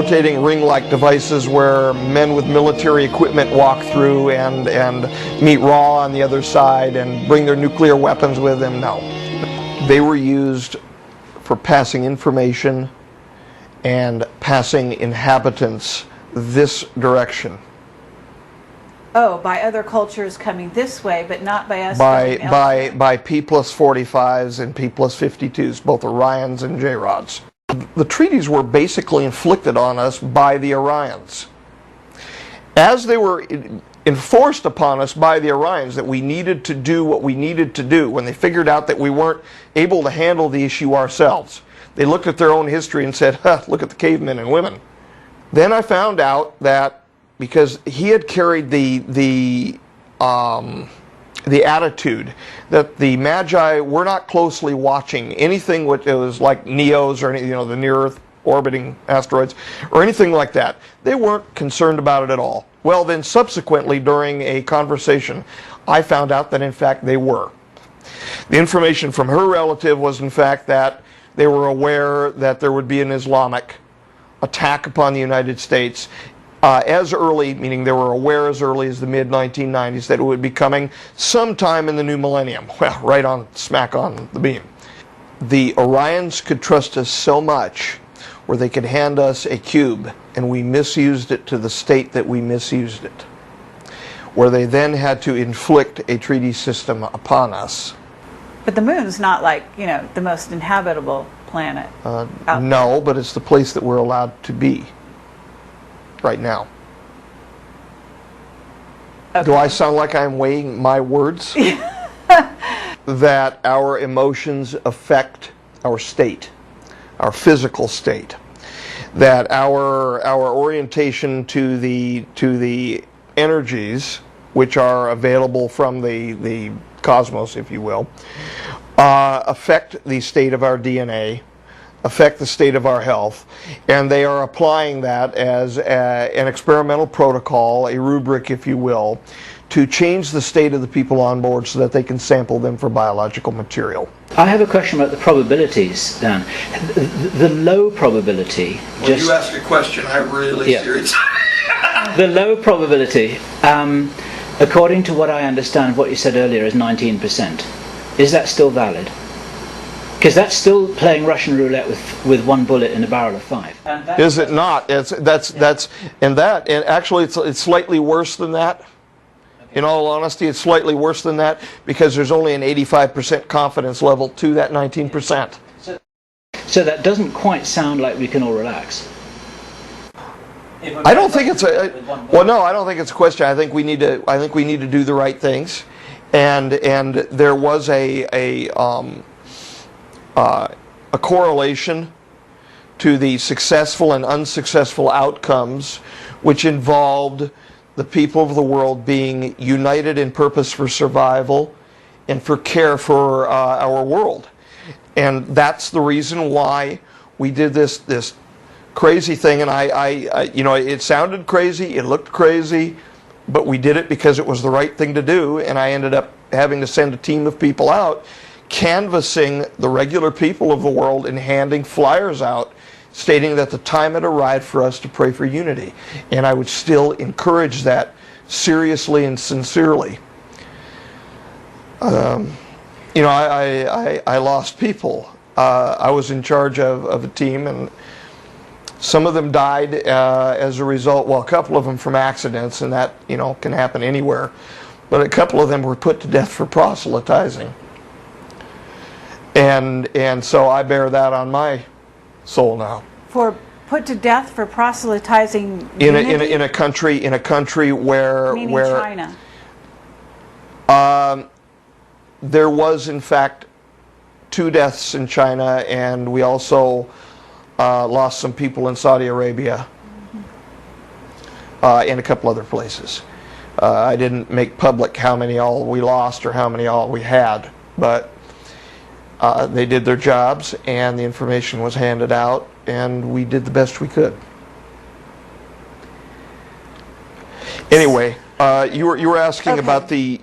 rotating ring-like devices where men with military equipment walk through and meet raw on the other side and bring their nuclear weapons with them. No. They were used for passing information and passing inhabitants this direction. Oh, by other cultures coming this way, but not by us. By P plus 45s and P plus 52s, both Orions and J-Rods. The treaties were basically inflicted on us by the Orions. As they were enforced upon us by the Orions that we needed to do what we needed to do, when they figured out that we weren't able to handle the issue ourselves, they looked at their own history and said, huh, look at the cavemen and women. Then I found out that because he had carried the attitude that the Magi were not closely watching anything which was like Neos or any, the near-Earth orbiting asteroids or anything like that. They weren't concerned about it at all. Well, then subsequently during a conversation, I found out that in fact they were. The information from her relative was in fact that they were aware that there would be an Islamic attack upon the United States as early, meaning they were aware as early as the mid-1990s that it would be coming sometime in the new millennium. Well, right on, smack on the beam. The Orions could trust us so much where they could hand us a cube and we misused it to the state that we misused it, where they then had to inflict a treaty system upon us. But the moon's not like, the most inhabitable planet. No, but it's the place that we're allowed to be right now. Okay. Do I sound like I'm weighing my words? That our emotions affect our state, our physical state. That our orientation to the energies which are available from the cosmos, if you will, affect the state of our DNA, affect the state of our health, and they are applying that as an experimental protocol, a rubric, if you will, to change the state of the people on board so that they can sample them for biological material. I have a question about the probabilities, Dan. The low probability... When you ask a question, I'm really serious. The low probability, according to what I understand, what you said earlier, is 19%. Is that still valid? Because that's still playing Russian roulette with one bullet in a barrel of 5. Is it not? And actually it's slightly worse than that. In all honesty, it's slightly worse than that because there's only an 85% confidence level to that 19%. So that doesn't quite sound like we can all relax. I don't think it's no, I don't think it's a question. I think we need to do the right things, and there was a correlation to the successful and unsuccessful outcomes, which involved the people of the world being united in purpose for survival and for care for our world. And that's the reason why we did this crazy thing. And it sounded crazy, it looked crazy, but we did it because it was the right thing to do. And I ended up having to send a team of people out canvassing the regular people of the world and handing flyers out stating that the time had arrived for us to pray for unity. And I would still encourage that seriously and sincerely. I lost people. I was in charge of a team, and some of them died as a result, well, a couple of them from accidents, and that, can happen anywhere. But a couple of them were put to death for proselytizing. And so I bear that on my soul now. For put to death for proselytizing in a country where China. There was in fact 2 deaths in China, and we also lost some people in Saudi Arabia, and a couple other places. I didn't make public how many all we lost or how many all we had, but they did their jobs, and the information was handed out, and we did the best we could. Anyway, you were asking about the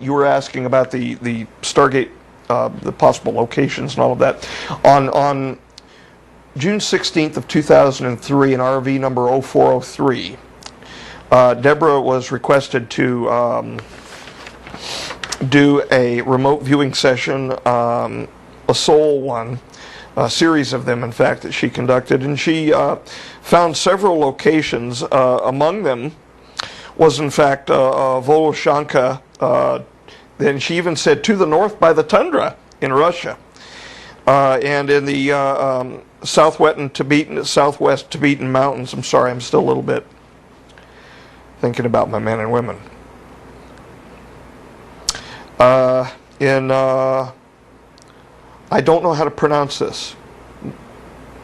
Stargate, the possible locations and all of that. On June 16th of 2003 in RV number 0403, Deborah was requested to do a remote viewing session, a sole one, a series of them, in fact, that she conducted, and she found several locations. Among them was, in fact, Voloshanka. Then she even said to the north by the tundra in Russia, and in the southwest Tibetan mountains. I'm sorry, I'm still a little bit thinking about my men and women. I don't know how to pronounce this.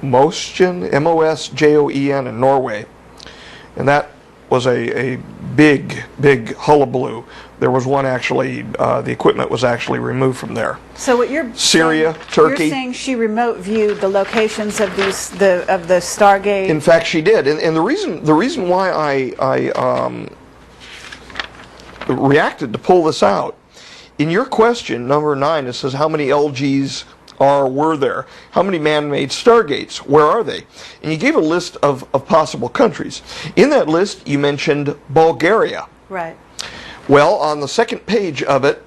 Mosjoen, M-O-S-J-O-E-N, in Norway. And that was a big hullabaloo. There was one actually, the equipment was actually removed from there. So what you're Syria, saying, Turkey. You're saying she remote viewed the locations of the Stargate. In fact, she did. And the reason why I reacted to pull this out, in your question, number 9, it says how many LGs were there? How many man-made Stargates? Where are they? And you gave a list of possible countries. In that list, you mentioned Bulgaria. Right. Well, on the second page of it,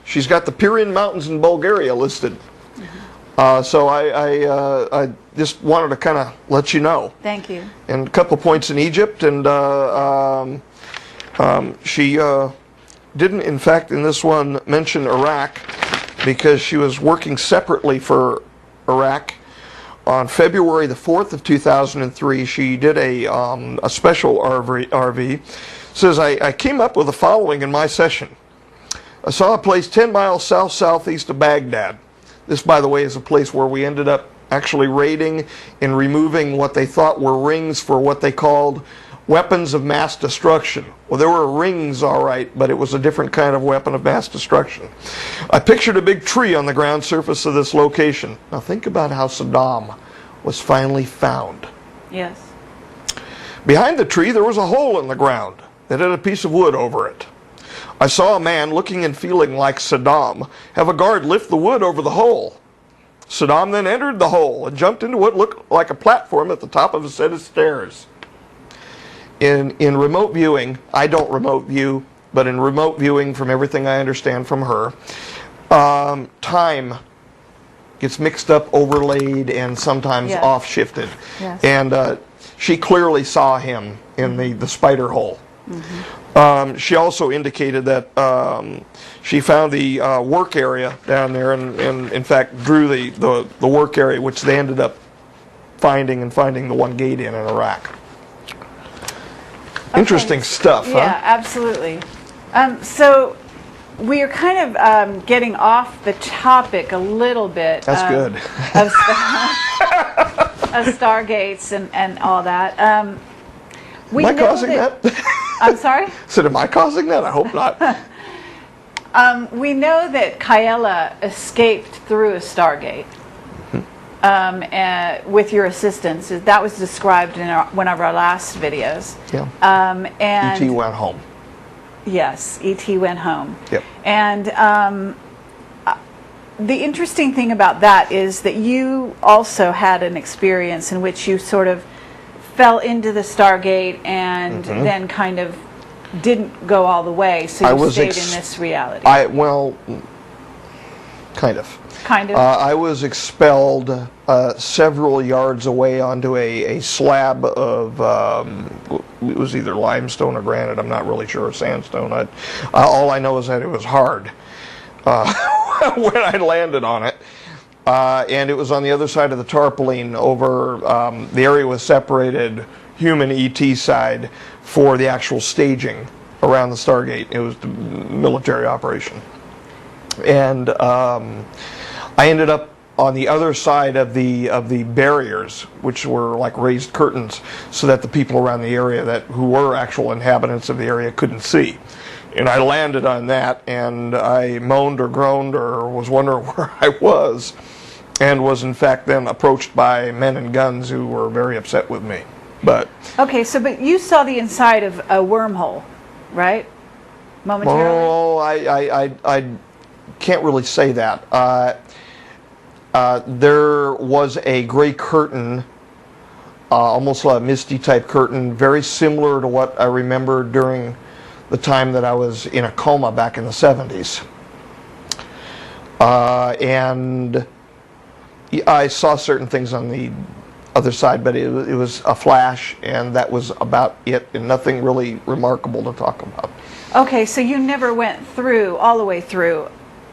she's got the Pirin Mountains in Bulgaria listed. So I just wanted to kind of let you know. Thank you. And a couple points in Egypt, and she didn't, in fact, in this one, mention Iraq, because she was working separately for Iraq. On February the 4th of 2003, she did a special RV. Says, I came up with the following in my session. I saw a place 10 miles south-southeast of Baghdad. This, by the way, is a place where we ended up actually raiding and removing what they thought were rings for what they called weapons of mass destruction. Well, there were rings, all right, but it was a different kind of weapon of mass destruction. I pictured a big tree on the ground surface of this location. Now think about how Saddam was finally found. Yes. Behind the tree, there was a hole in the ground that had a piece of wood over it. I saw a man looking and feeling like Saddam have a guard lift the wood over the hole. Saddam then entered the hole and jumped into what looked like a platform at the top of a set of stairs. In remote viewing, I don't remote view, but in remote viewing, from everything I understand from her, time gets mixed up, overlaid, and sometimes Yes. off-shifted. Yes. And she clearly saw him in the spider hole. Mm-hmm. She also indicated that she found the work area down there, and in fact drew the work area, which they ended up finding the one gate in Iraq. Interesting stuff, huh? Yeah, absolutely. So we are kind of getting off the topic a little bit. That's good. Of Stargates and all that. Am I causing that? I'm sorry? So am I causing that? I hope not. We know that Kaela escaped through a Stargate with your assistance. That was described in one of our last videos. Yeah. And E.T. went home. Yes, E.T. went home. Yep. And the interesting thing about that is that you also had an experience in which you sort of fell into the Stargate and then kind of didn't go all the way, so you stayed in this reality. Well, kind of. Kind of? I was expelled several yards away onto a slab of, it was either limestone or granite, I'm not really sure, or sandstone. All I know is that it was hard when I landed on it. And it was on the other side of the tarpaulin over, the area was separated, human ET side, for the actual staging around the Stargate. It was the military operation. And I ended up on the other side of the barriers, which were like raised curtains, so that the people around the area who were actual inhabitants of the area couldn't see. And I landed on that, and I moaned or groaned or was wondering where I was, and was in fact then approached by men in guns who were very upset with me. But okay, but you saw the inside of a wormhole, right? Momentarily? oh, I can't really say that. There was a gray curtain almost a misty type curtain, very similar to what I remember during the time that I was in a coma back in the 70s. And I saw certain things on the other side, but it was a flash, and that was about it, and nothing really remarkable to talk about. Okay, so you never went through, all the way through.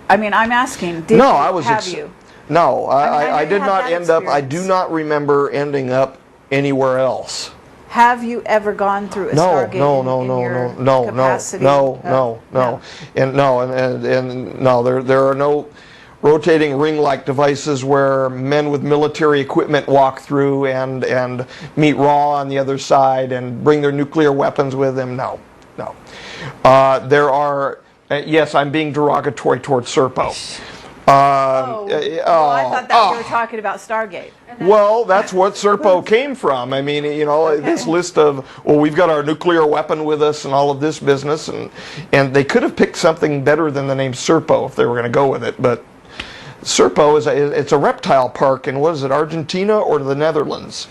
I mean, I'm asking, did No, you, I was have you? No, I know did you had not that end up, I do experience. not remember ending up anywhere else. Have you ever gone through a Stargate in your capacity? No. And no, there are no rotating ring-like devices where men with military equipment walk through and meet raw on the other side and bring their nuclear weapons with them. No. There are, yes, I'm being derogatory towards Serpo. Well, I thought that you were talking about Stargate. Well, that's what Serpo came from. I mean, this list of, well, we've got our nuclear weapon with us and all of this business, and they could have picked something better than the name Serpo if they were going to go with it, but Serpo it's a reptile park in, what is it, Argentina or the Netherlands?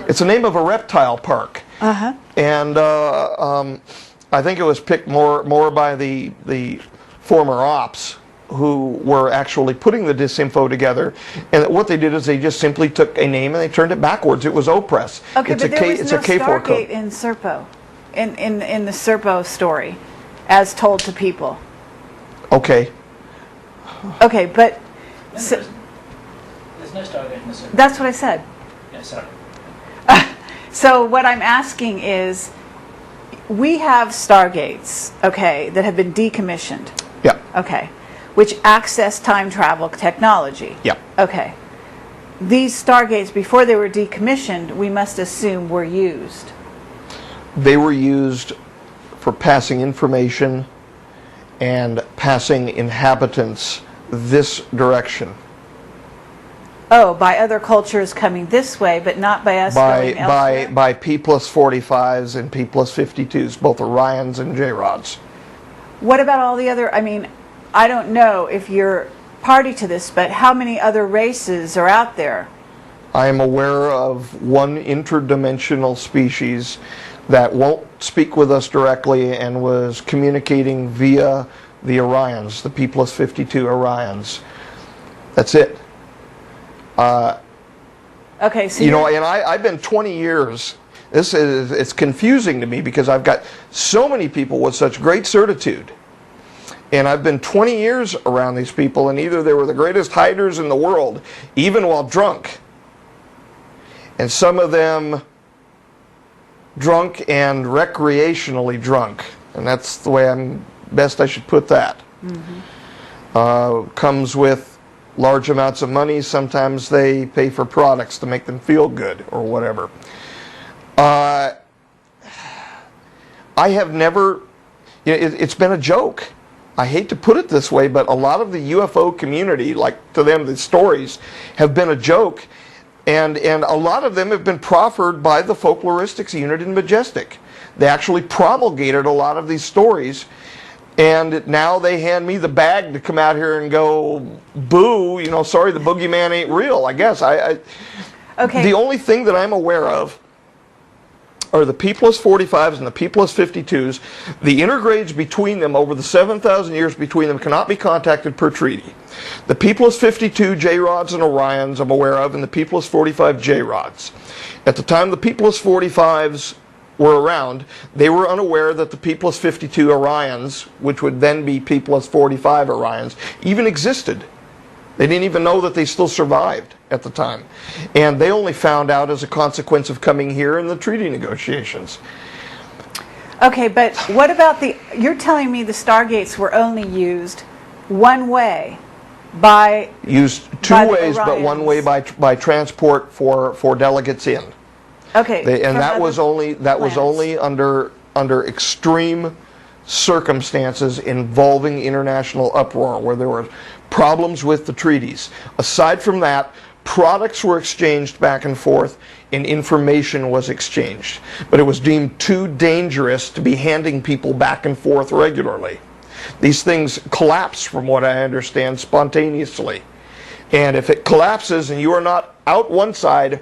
It's the name of a reptile park. Uh-huh. And I think it was picked more by the former ops who were actually putting the disinfo together. And what they did is they just simply took a name and they turned it backwards. It was Opress. Okay, it's but there was no K4 Stargate code. in Serpo, in the Serpo story, as told to people. Okay. Okay, but There's no Stargate in the Serpo. that's what I said. Yeah, sorry. So what I'm asking is, we have Stargates, okay, that have been decommissioned, Yeah. okay, which access time travel technology. Yeah. Okay. These Stargates, before they were decommissioned, we must assume were used. They were used for passing information and passing inhabitants this direction. Oh, by other cultures coming this way, but not by us going elsewhere? By P plus 45s and P plus 52s, both Orions and J-Rods. What about all the other, I mean, I don't know if you're party to this, but how many other races are out there? I am aware of one interdimensional species that won't speak with us directly and was communicating via the Orions, the P plus 52 Orions. That's it. Okay, so And I've been 20 years. It's confusing to me because I've got so many people with such great certitude. And I've been 20 years around these people, and either they were the greatest hiders in the world, even while drunk, and some of them drunk and recreationally drunk, and that's the way I should put that. Comes with large amounts of money. Sometimes they pay for products to make them feel good or whatever. I have never, it's been a joke. I hate to put it this way, but a lot of the UFO community, like to them, the stories have been a joke, and a lot of them have been proffered by the folkloristics unit in Majestic. They actually promulgated a lot of these stories, and now they hand me the bag to come out here and go, boo, sorry, the boogeyman ain't real, I guess. okay. The only thing that I'm aware of are the P plus 45s and the P plus 52s. The intergrades between them over the 7,000 years between them cannot be contacted per treaty. The P plus 52 J-Rods and Orions I'm aware of, and the P plus 45 J-Rods. At the time the P plus 45s were around, they were unaware that the P plus 52 Orions, which would then be P plus 45 Orions, even existed. They didn't even know that they still survived at the time. And they only found out as a consequence of coming here in the treaty negotiations. Okay, but what about you're telling me the Stargates were only used one way by... Used two by the ways, but one way by transport for delegates in. Okay. And that was only under extreme circumstances involving international uproar, where there were problems with the treaties. Aside from that, products were exchanged back and forth and information was exchanged. But it was deemed too dangerous to be handing people back and forth regularly. These things collapse, from what I understand, spontaneously. And if it collapses and you are not out one side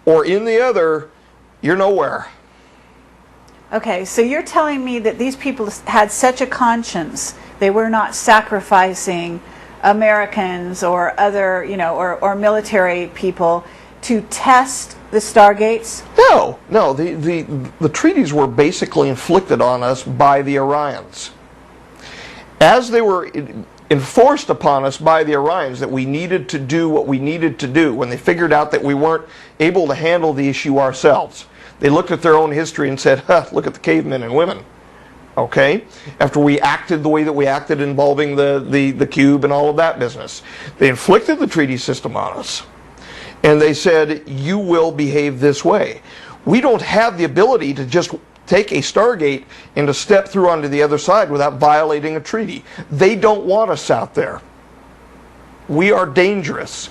or in the other, you're nowhere. Okay, so you're telling me that these people had such a conscience, they were not sacrificing Americans or other, or military people to test the Stargates? No. The treaties were basically inflicted on us by the Orions. As they were enforced upon us by the Orions that we needed to do what we needed to do, when they figured out that we weren't able to handle the issue ourselves, they looked at their own history and said, look at the cavemen and women. Okay? After we acted the way that we acted involving the cube and all of that business, they inflicted the treaty system on us. And they said, you will behave this way. We don't have the ability to just take a Stargate and to step through onto the other side without violating a treaty. They don't want us out there. We are dangerous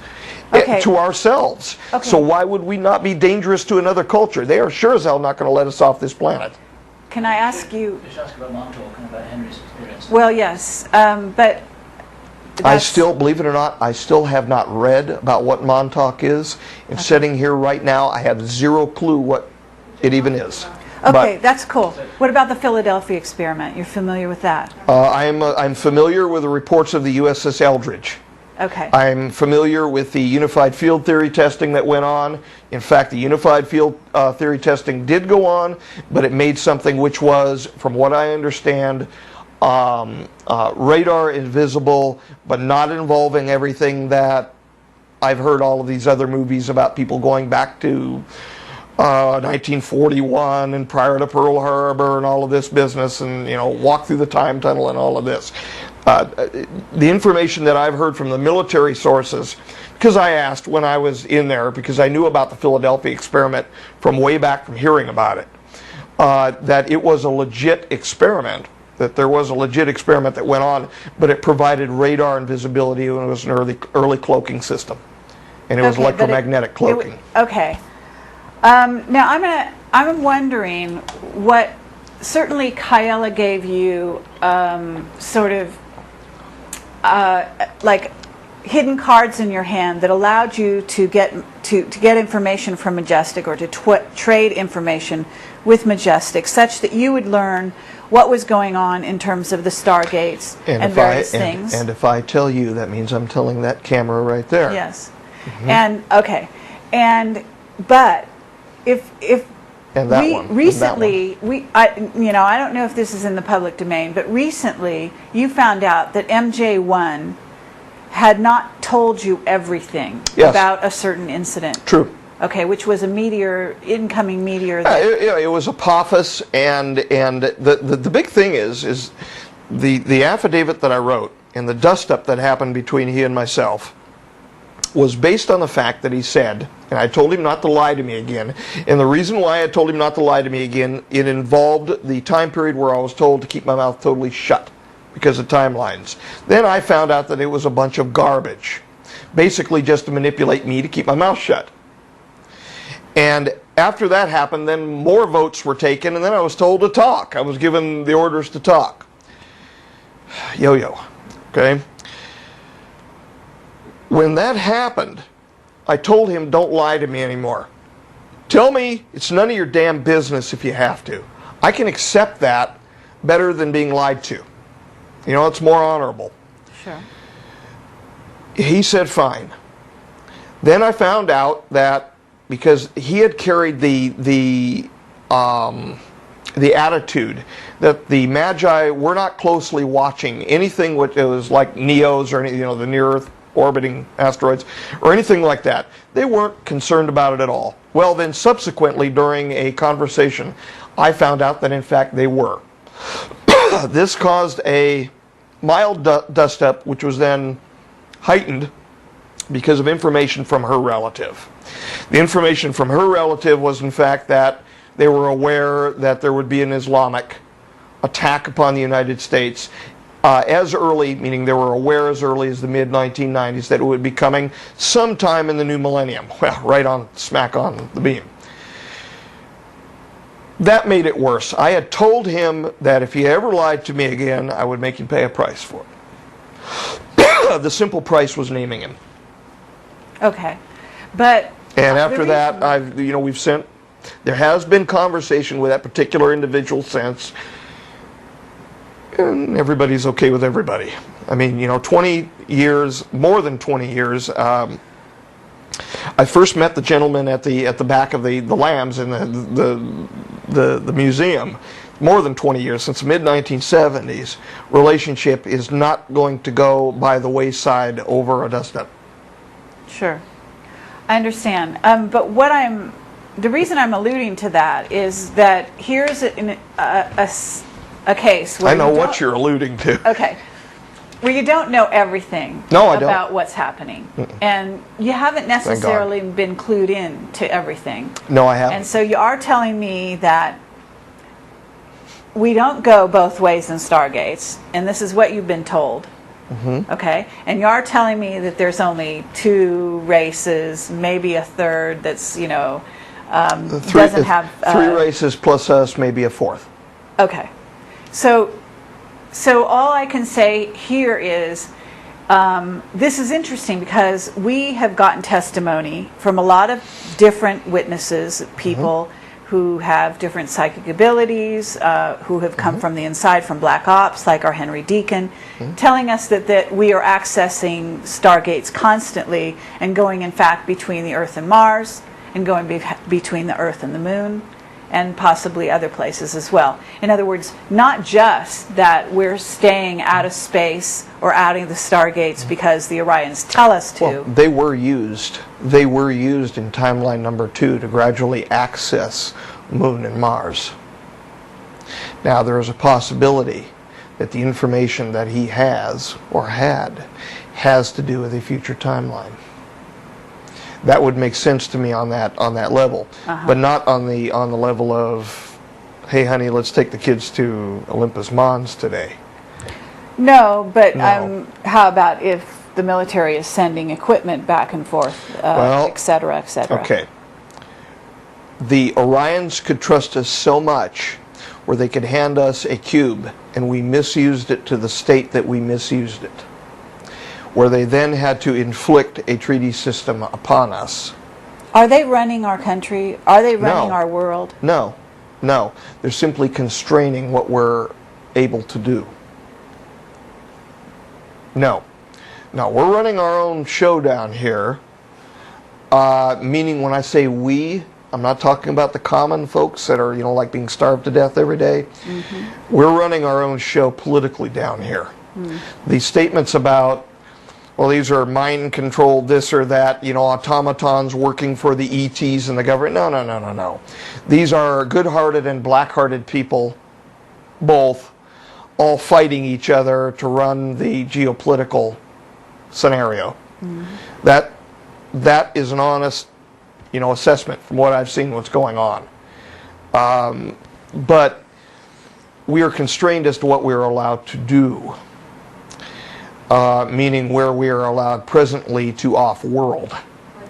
to ourselves. Okay. So why would we not be dangerous to another culture? They are sure as hell not going to let us off this planet. Can I ask you? Just ask about Montauk and about Henry's experience. Well, yes, but I still, believe it or not, I still have not read about what Montauk is. And sitting here right now, I have zero clue what it even is. Okay, that's cool. What about the Philadelphia experiment? You're familiar with that? I'm familiar with the reports of the USS Eldridge. Okay. I'm familiar with the unified field theory testing that went on. In fact, the unified field theory testing did go on, but it made something which was, from what I understand, radar invisible, but not involving everything that I've heard all of these other movies about people going back to 1941 and prior to Pearl Harbor and all of this business, and walk through the time tunnel and all of this. The information that I've heard from the military sources, because I asked when I was in there, because I knew about the Philadelphia experiment from way back from hearing about it, that it was a legit experiment, that there was a legit experiment that went on, but it provided radar and visibility, and it was an early cloaking system, and it was electromagnetic cloaking. Okay. Now I'm wondering what. Certainly, Kyella gave you sort of like hidden cards in your hand that allowed you to get information from Majestic, or to trade information with Majestic, such that you would learn what was going on in terms of the Stargates and various things. And if I tell you, that means I'm telling that camera right there. Yes. Mm-hmm. But if and that one. Recently, I don't know if this is in the public domain, but recently you found out that MJ1 had not told you everything about a certain incident. True. Okay, which was a incoming meteor. It was Apophis, and the big thing is the affidavit that I wrote and the dust-up that happened between he and myself was based on the fact that he said, and I told him not to lie to me again, and the reason why I told him not to lie to me again, it involved the time period where I was told to keep my mouth totally shut because of timelines. Then I found out that it was a bunch of garbage, basically just to manipulate me to keep my mouth shut. And after that happened, then more votes were taken, and then I was told to talk. I was given the orders to talk. Yo-yo, okay? When that happened, I told him, don't lie to me anymore. Tell me it's none of your damn business if you have to. I can accept that better than being lied to. It's more honorable. Sure. He said fine. Then I found out that because he had carried the attitude that the Magi were not closely watching anything which was like Neos or the near-Earth orbiting asteroids or anything like that. They weren't concerned about it at all. Well, then subsequently during a conversation, I found out that in fact they were. This caused a mild dust-up, which was then heightened because of information from her relative. The information from her relative was in fact that they were aware that there would be an Islamic attack upon the United States as early, meaning they were aware as early as the mid-1990s that it would be coming sometime in the new millennium. Well, right on, smack on the beam. That made it worse. I had told him that if he ever lied to me again, I would make him pay a price for it. The simple price was naming him. Okay. But And after that, reason- we've sent. There has been conversation with that particular individual since, and everybody's okay with everybody. I mean, 20 years, more than 20 years. I first met the gentleman at the back of the lambs in the museum. More than 20 years, since the mid-1970s. Relationship is not going to go by the wayside over a dust-up. Sure. I understand. But the reason I'm alluding to that is that here's a case where I know what you're alluding to. Okay. Where you don't know everything No, I don't. about what's happening. And you haven't necessarily been clued in to everything. No, I haven't. And so you are telling me that we don't go both ways in Stargates, and this is what you've been told. Mm-hmm. Okay? And you are telling me that there's only 2 races, maybe a third that's, doesn't have... 3 races plus us, maybe a 4th. Okay. So all I can say here is this is interesting because we have gotten testimony from a lot of different witnesses, people who have different psychic abilities, who have come from the inside, from Black Ops, like our Henry Deacon, telling us that we are accessing Stargates constantly and going, in fact, between the Earth and Mars and going between the Earth and the Moon, and possibly other places as well. In other words, not just that we're staying out of space or out of the Stargates because the Orions tell us to. Well, they were used. They were used in timeline number 2 to gradually access Moon and Mars. Now, there is a possibility that the information that he has or has to do with a future timeline. That would make sense to me on that level, but not on the level of, hey, honey, let's take the kids to Olympus Mons today. No, but No. how about if the military is sending equipment back and forth, et cetera, et cetera? Okay. The Orions could trust us so much where they could hand us a cube and we misused it to the state that we misused it, where they then had to inflict a treaty system upon us. Are they running our country? Are they running No. our world? No. They're simply constraining what we're able to do. No, we're running our own show down here, meaning when I say we, I'm not talking about the common folks that are, like being starved to death every day. We're running our own show politically down here. These statements about, well, these are mind-controlled this or that, automatons working for the ETs and the government. No. These are good-hearted and black-hearted people, both, all fighting each other to run the geopolitical scenario. That is an honest, assessment from what I've seen what's going on. But we are constrained as to what we're allowed to do. Meaning where we are allowed presently to off-world.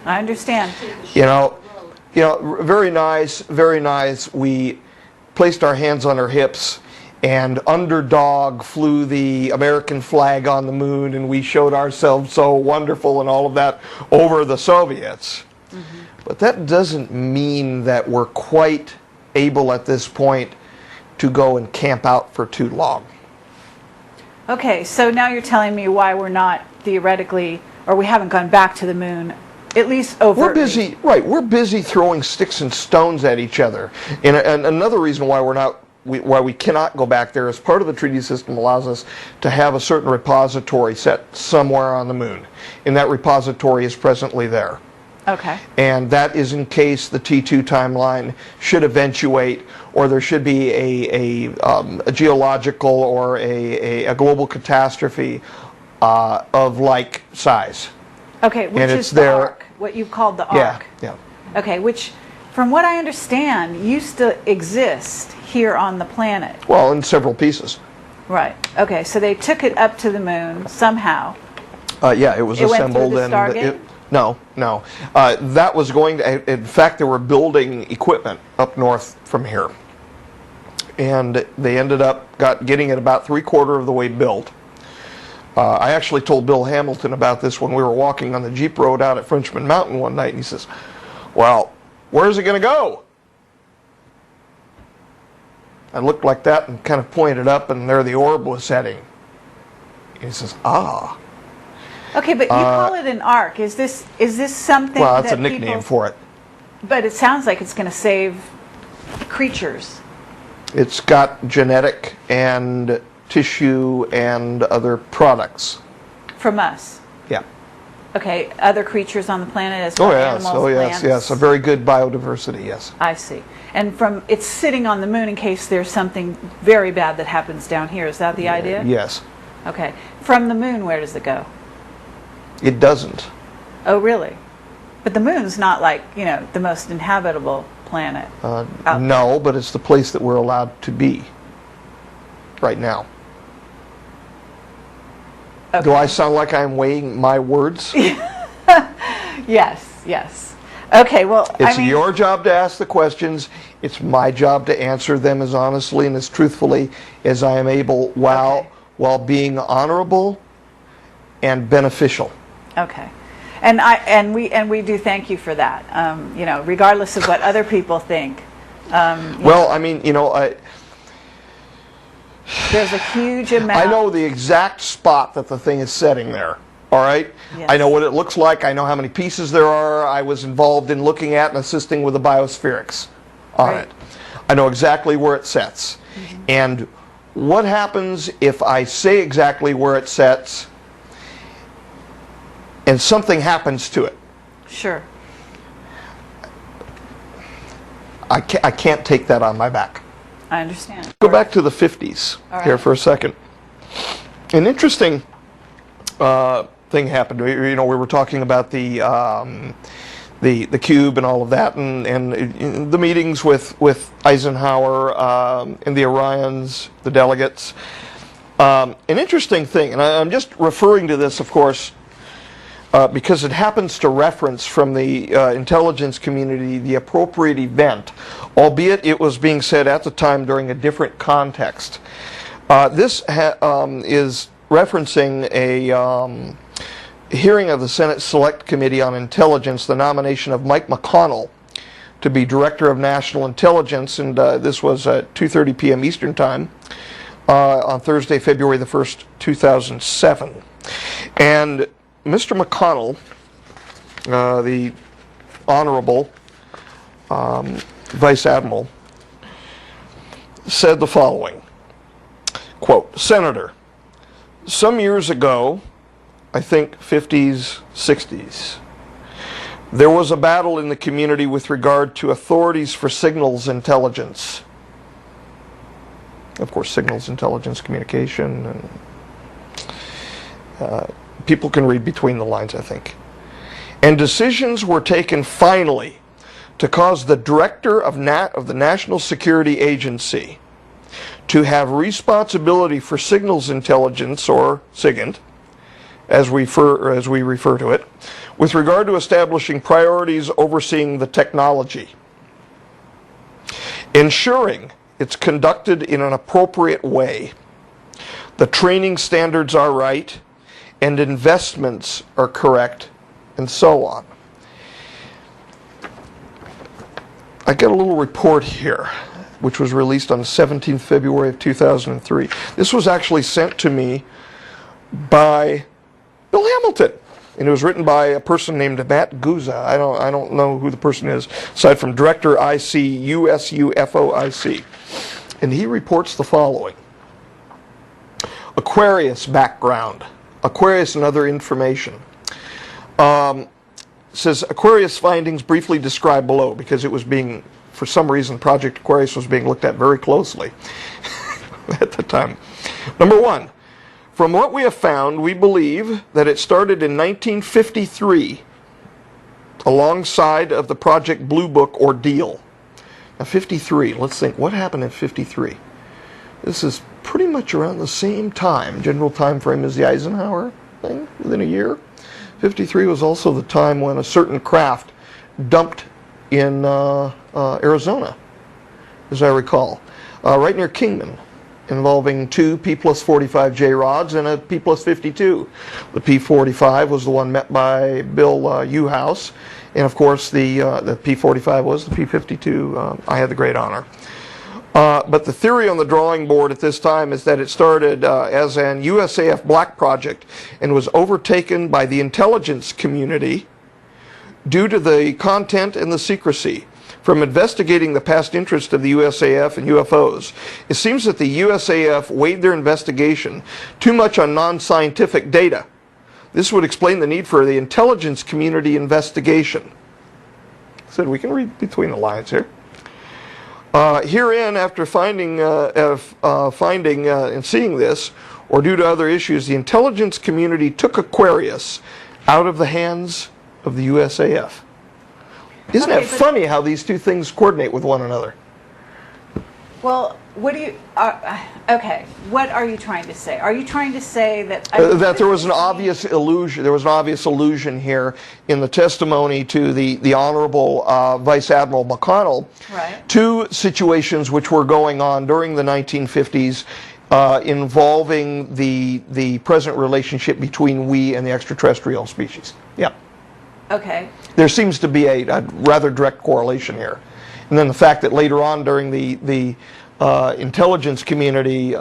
I understand. Very nice. We placed our hands on our hips, and Underdog flew the American flag on the moon, and we showed ourselves so wonderful and all of that over the Soviets. But that doesn't mean that we're quite able at this point to go and camp out for too long. Okay, so now you're telling me why we're not theoretically, or we haven't gone back to the moon, at least overtly. We're busy throwing sticks and stones at each other. And another reason why why we cannot go back there is part of the treaty system allows us to have a certain repository set somewhere on the moon. And that repository is presently there. Okay. And that is in case the T2 timeline should eventuate, or there should be a geological or a global catastrophe of like size. Okay, which And is it's the there. arc, what you called the arc. Yeah. Okay, which, from what I understand, used to exist here on the planet. Well, in several pieces. Right. Okay, so they took it up to the moon somehow. It was It went assembled through the and Stargate? No. That was going to. In fact, they were building equipment up north from here, and they ended up getting it about 3/4 of the way built. I actually told Bill Hamilton about this when we were walking on the Jeep Road out at Frenchman Mountain one night, and he says, Well, where's it going to go? I looked like that and kind of pointed up, and there the orb was heading. He says, ah. Okay, but you call it an arc. Is this something Well, that's that a nickname for it. But it sounds like it's going to save creatures. It's got genetic and tissue and other products. From us. Yeah. Okay, other creatures on the planet as Oh well, yes, animals, plants. yes. A very good biodiversity, yes. I see. And it's sitting on the moon in case there's something very bad that happens down here. Is that the idea? Yes. Okay. From the moon, where does it go? It doesn't. Oh, really? But the moon's not like, the most inhabitable planet. No, but it's the place that we're allowed to be right now. Okay. Do I sound like I'm weighing my words? Yes. Okay, well, It's your job to ask the questions. It's my job to answer them as honestly and as truthfully as I am able while being honorable and beneficial. Okay. And we do thank you for that. Regardless of what other people think. Well, I mean, there's a huge amount. I know the exact spot that the thing is setting there. All right? Yes. I know what it looks like. I know how many pieces there are. I was involved in looking at and assisting with the biospherics on Right. it. I know exactly where it sets. Mm-hmm. And what happens if I say exactly where it sets and something happens to it? Sure. I can't take that on my back. I understand. Go back to the 50s here right. for a second. An interesting thing happened. We were talking about the cube and all of that, and the meetings with Eisenhower and the Orions, the delegates. An interesting thing, and I'm just referring to this, of course, because it happens to reference from the intelligence community the appropriate event, albeit it was being said at the time during a different context. This is referencing a hearing of the Senate Select Committee on Intelligence, the nomination of Mike McConnell to be Director of National Intelligence, and this was at 2:30 p.m. Eastern Time on Thursday, February the 1st, 2007. And Mr. McConnell, the Honorable Vice Admiral, said the following, quote, Senator, some years ago, I think 50s, 60s, there was a battle in the community with regard to authorities for signals intelligence. Of course, signals intelligence communication, and people can read between the lines, I think. And decisions were taken finally to cause the director of the National Security Agency to have responsibility for signals intelligence, or SIGINT, as we refer to it, with regard to establishing priorities overseeing the technology, ensuring it's conducted in an appropriate way, the training standards are right, and investments are correct, and so on. I got a little report here, which was released on the 17th February of 2003. This was actually sent to me by Bill Hamilton, and it was written by a person named Matt Guza. I don't know who the person is, aside from Director IC USUFOIC. And he reports the following. Aquarius background. Aquarius and other information. Says Aquarius findings briefly described below, because it was being, for some reason, Project Aquarius was being looked at very closely at the time. Number one, from what we have found, we believe that it started in 1953 alongside of the Project Blue Book ordeal. Now 53, let's think, what happened in 53? This is pretty much around the same time, general time frame as the Eisenhower thing, within a year. 53 was also the time when a certain craft dumped in Arizona, as I recall, right near Kingman, involving two P+45J rods and a P+52. The P45 was the one met by Bill Uhouse, And of course, the P-45 was the P-52. I had the great honor. But the theory on the drawing board at this time is that it started as an USAF black project and was overtaken by the intelligence community due to the content and the secrecy. From investigating the past interest of the USAF and UFOs, it seems that the USAF weighed their investigation too much on non-scientific data. This would explain the need for the intelligence community investigation. So we can read between the lines here. Herein, after finding and seeing this, or due to other issues, the intelligence community took Aquarius out of the hands of the USAF. Isn't it funny how these two things coordinate with one another? Well, what do you? Okay, what are you trying to say? Are you trying to say that that there was an obvious illusion? There was an obvious allusion here in the testimony to the Honorable Vice Admiral McConnell, right, to situations which were going on during the 1950s involving the present relationship between we and the extraterrestrial species. Yeah. Okay. There seems to be a rather direct correlation here. And then the fact that later on during the intelligence community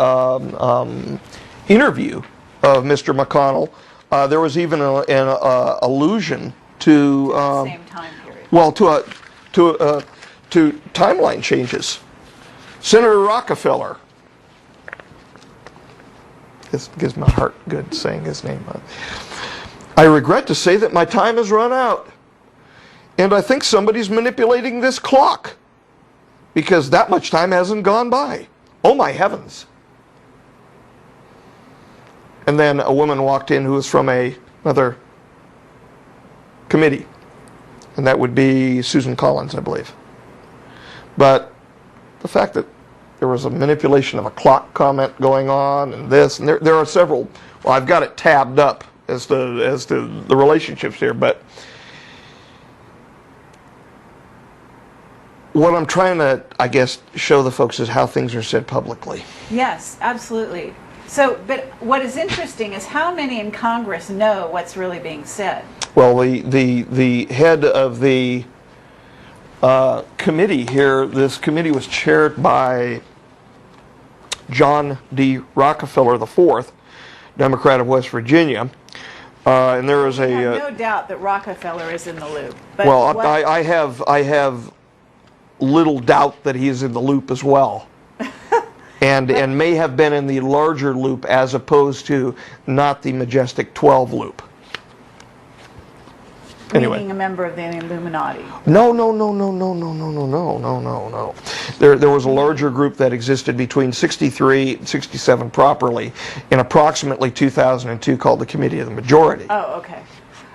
interview of Mr. McConnell, there was even an allusion to same time period. Well, to timeline changes. Senator Rockefeller. This gives my heart good saying his name. I regret to say that my time has run out. And I think somebody's manipulating this clock, because that much time hasn't gone by. Oh my heavens. And then a woman walked in who was from another committee. And that would be Susan Collins, I believe. But the fact that there was a manipulation of a clock comment going on and this, and there are several, well, I've got it tabbed up as to the relationships here, but what I'm trying to, I guess, show the folks is how things are said publicly. Yes, absolutely. So, but what is interesting is how many in Congress know what's really being said. Well, the head of the committee here, this committee was chaired by John D. Rockefeller IV, Democrat of West Virginia. And there is I have no doubt that Rockefeller is in the loop. But well, I have little doubt that he is in the loop as well, and may have been in the larger loop as opposed to not the Majestic 12 loop. Anyway, being a member of the Illuminati. No. There was a larger group that existed between 63 and 67 properly in approximately 2002 called the Committee of the Majority. Oh, okay.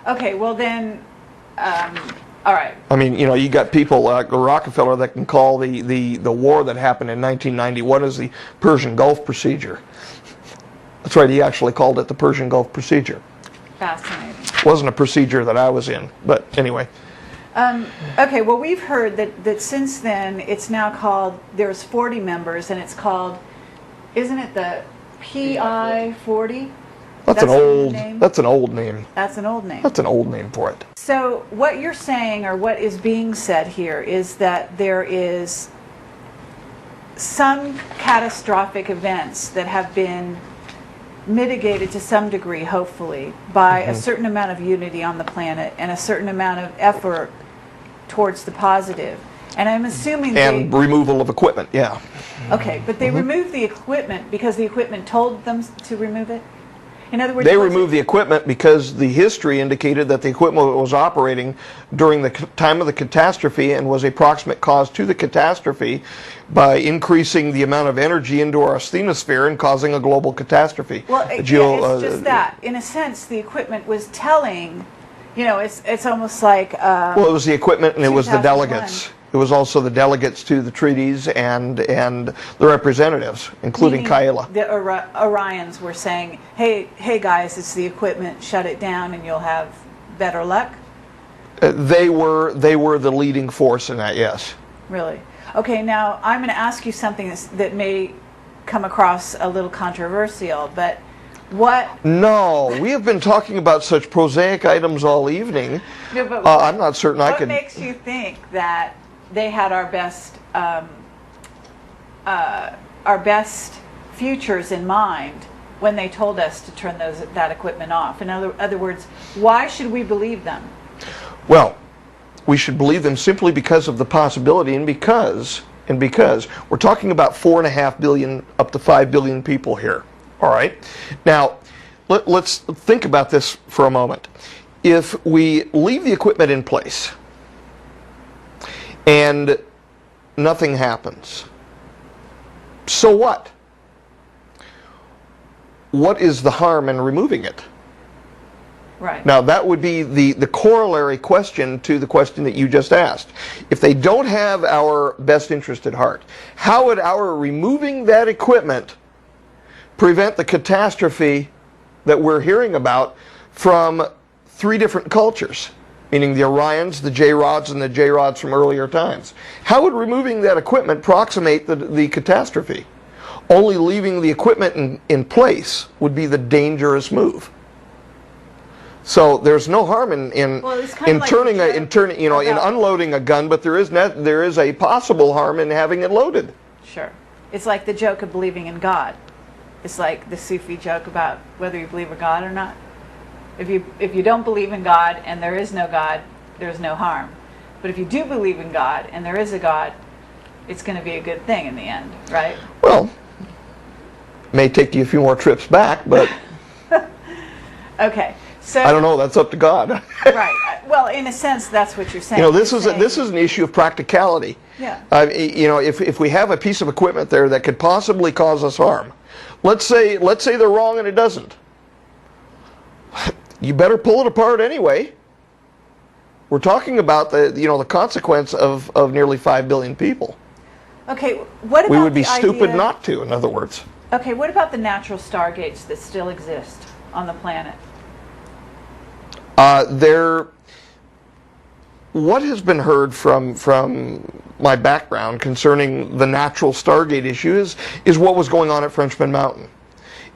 Okay, well then, all right. I mean, you know, you got people like Rockefeller that can call the war that happened in 1991 as the Persian Gulf Procedure. That's right, he actually called it the Persian Gulf Procedure. Fascinating. Wasn't a procedure that I was in, but anyway. Okay, well, we've heard that since then it's now called, there's 40 members, and it's called, isn't it the PI 40? That's an old name? That's an old name. That's an old name. That's an old name for it. So what you're saying, or what is being said here, is that there is some catastrophic events that have been mitigated to some degree, hopefully, by a certain amount of unity on the planet and a certain amount of effort towards the positive. And I'm assuming and removal of equipment, yeah. Okay, but they removed the equipment because the equipment told them to remove it? In other words, they removed the equipment because the history indicated that the equipment was operating during the time of the catastrophe and was a proximate cause to the catastrophe by increasing the amount of energy into our asthenosphere and causing a global catastrophe. Well, it's just that. In a sense, the equipment was telling, you know, it's almost like... well, it was the equipment and it was the 2001. delegates. It was also the delegates to the treaties and the representatives, including Kaela. The Orions were saying, hey guys, it's the equipment, shut it down and you'll have better luck? They were the leading force in that, yes. Really? Okay, now I'm going to ask you something that may come across a little controversial, but What? No, we have been talking about such prosaic items all evening. No, but I'm not certain I what could. makes you think that they had our best futures in mind when they told us to turn that equipment off? In other words, why should we believe them? Well, we should believe them simply because of the possibility, and because we're talking about 4.5 billion up to 5 billion people here. All right. Now, let's think about this for a moment. If we leave the equipment in place and nothing happens, so what? What is the harm in removing it? Right. Now, that would be the corollary question to the question that you just asked. If they don't have our best interest at heart, how would our removing that equipment prevent the catastrophe that we're hearing about from 3 different cultures, meaning the Orions, the J-Rods, and the J-Rods from earlier times? How would removing that equipment approximate the catastrophe? Only leaving the equipment in place would be the dangerous move. So there's no harm in unloading a gun, but there is a possible harm in having it loaded. Sure. It's like the joke of believing in God. It's like the Sufi joke about whether you believe in God or not. If you don't believe in God and there is no God, there's no harm. But if you do believe in God and there is a God, it's going to be a good thing in the end, right? Well, it may take you a few more trips back, but okay. So I don't know. That's up to God. Right. Well, in a sense, that's what you're saying. This is an issue of practicality. Yeah. If we have a piece of equipment there that could possibly cause us harm, let's say they're wrong and it doesn't. You better pull it apart anyway. We're talking about the consequence of nearly 5 billion people. Okay. What about we would be the stupid idea, not to, in other words. Okay. What about the natural stargates that still exist on the planet? What has been heard from my background concerning the natural Stargate issue is what was going on at Frenchman Mountain.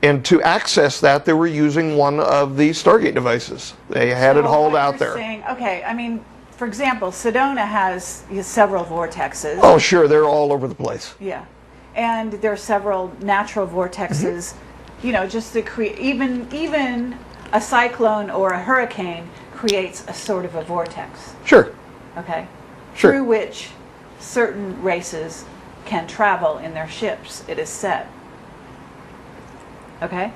And to access that, they were using one of the Stargate devices. They had it hauled out there. Okay, I mean, for example, Sedona has several vortexes. Oh, sure, they're all over the place. Yeah. And there are several natural vortexes, just to create, even a cyclone or a hurricane creates a sort of a vortex. Sure. Okay? Sure. Through which certain races can travel in their ships, it is said. Okay?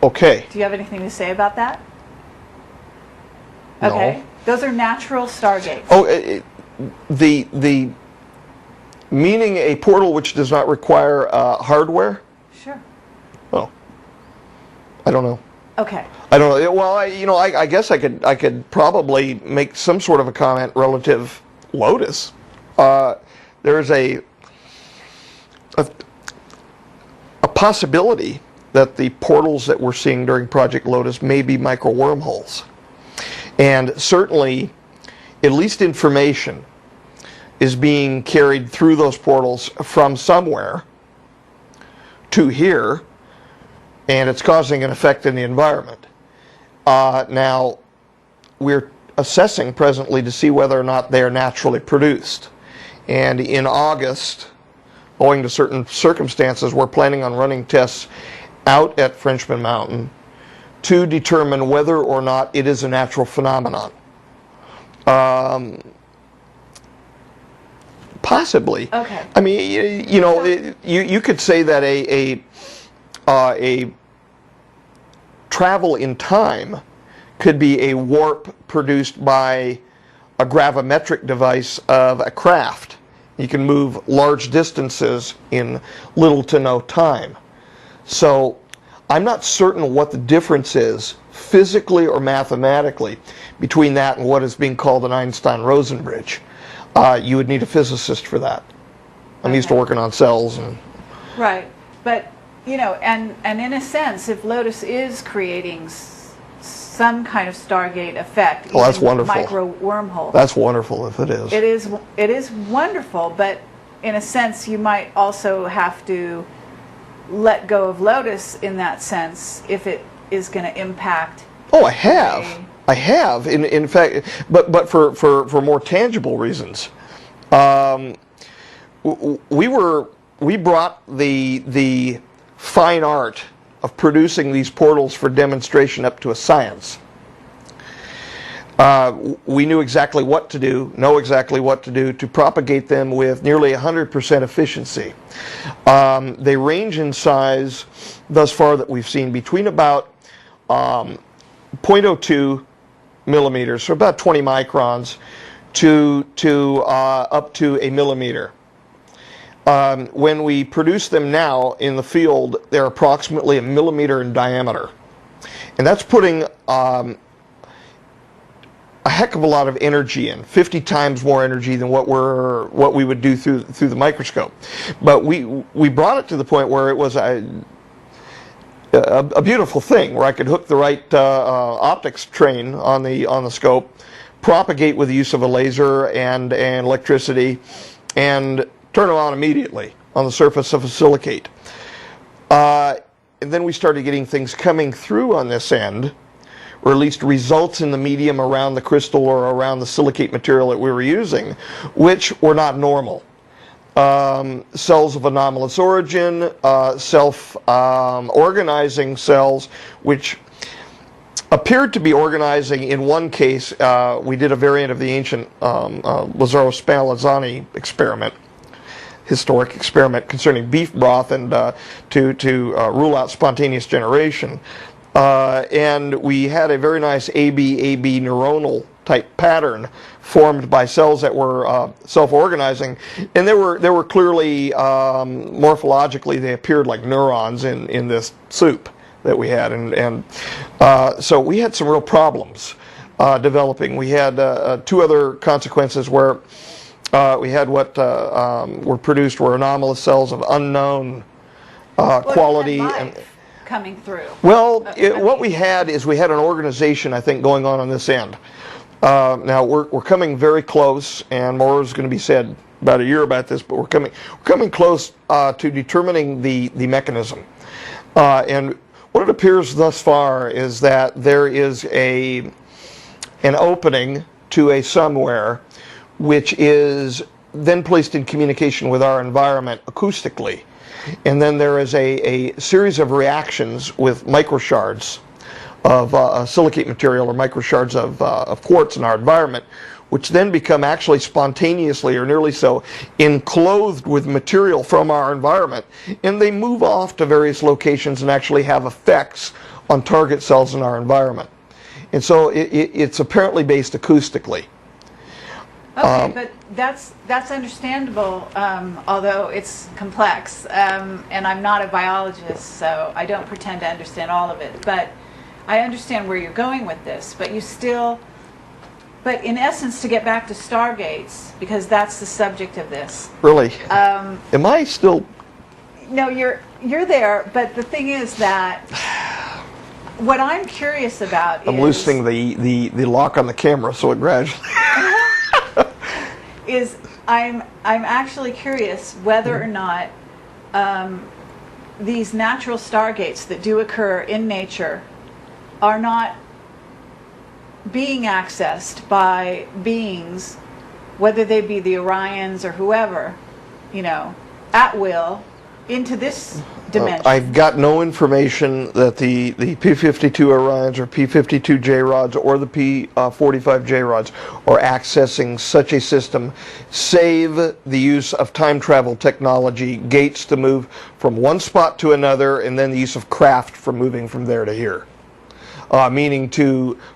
Okay. Do you have anything to say about that? No. Okay. Those are natural stargates. Oh, the meaning a portal which does not require hardware? Sure. Oh. I don't know. Okay. I don't know. Well, I guess I could probably make some sort of a comment relative Lotus. There's a possibility that the portals that we're seeing during Project Lotus may be micro wormholes, and certainly, at least information is being carried through those portals from somewhere to here, and it's causing an effect in the environment. Now, we're assessing presently to see whether or not they are naturally produced. And in August, owing to certain circumstances, we're planning on running tests out at Frenchman Mountain to determine whether or not it is a natural phenomenon. Possibly. Okay. I mean, you could say that a travel in time could be a warp produced by a gravimetric device of a craft. You can move large distances in little to no time. So I'm not certain what the difference is, physically or mathematically, between that and what is being called an Einstein-Rosen bridge. You would need a physicist for that. I'm used to working on cells. Right. But, and in a sense, if Lotus is creating some kind of Stargate effect, oh, that's wonderful. Micro wormhole. That's wonderful if it is. It is wonderful, but in a sense, you might also have to let go of Lotus in that sense if it is going to impact. Oh, I have. I have. In fact, but for more tangible reasons. We brought the fine art of producing these portals for demonstration up to a science. We knew exactly what to do, to propagate them with nearly 100% efficiency. They range in size, thus far that we've seen, between about 0.02 millimeters, so about 20 microns, to up to a millimeter. When we produce them now in the field, they're approximately a millimeter in diameter. And that's putting a heck of a lot of energy in, 50 times more energy than what we would do through the microscope. But we brought it to the point where it was a beautiful thing, where I could hook the right optics train on the scope, propagate with the use of a laser and electricity, and turn them on immediately on the surface of a silicate. And then we started getting things coming through on this end, or at least results in the medium around the crystal or around the silicate material that we were using, which were not normal. Cells of anomalous origin, self-organizing cells, which appeared to be organizing in one case. We did a variant of the ancient Lazzaro-Spallanzani experiment, historic experiment concerning beef broth, and to rule out spontaneous generation. And we had a very nice AB neuronal type pattern formed by cells that were self-organizing, and there were clearly morphologically they appeared like neurons in this soup that we had, and so we had some real problems developing. We had two other consequences where we had what were produced were anomalous cells of unknown quality and coming through. Well, what we had is we had an organization, I think, going on this end. Now we're coming very close, and more is going to be said about a year about this, but we're coming close to determining the mechanism. And what it appears thus far is that there is an opening to a somewhere which is then placed in communication with our environment acoustically. And then there is a series of reactions with microshards of silicate material or microshards of quartz in our environment, which then become actually spontaneously or nearly so enclosed with material from our environment, and they move off to various locations and actually have effects on target cells in our environment. And so it's apparently based acoustically. Okay, but that's understandable, although it's complex, and I'm not a biologist, so I don't pretend to understand all of it. But I understand where you're going with this. But in essence, to get back to Stargates, because that's the subject of this. Really? Am I still? No, you're there. But the thing is that what I'm curious about I'm loosening the lock on the camera, so it gradually. is I'm actually curious whether or not these natural stargates that do occur in nature are not being accessed by beings, whether they be the Orions or whoever, at will, into this dimension. I've got no information that the P-52 Orions or P-52J rods or the P-45J rods are accessing such a system, save the use of time travel technology, gates to move from one spot to another, and then the use of craft for moving from there to here. Meaning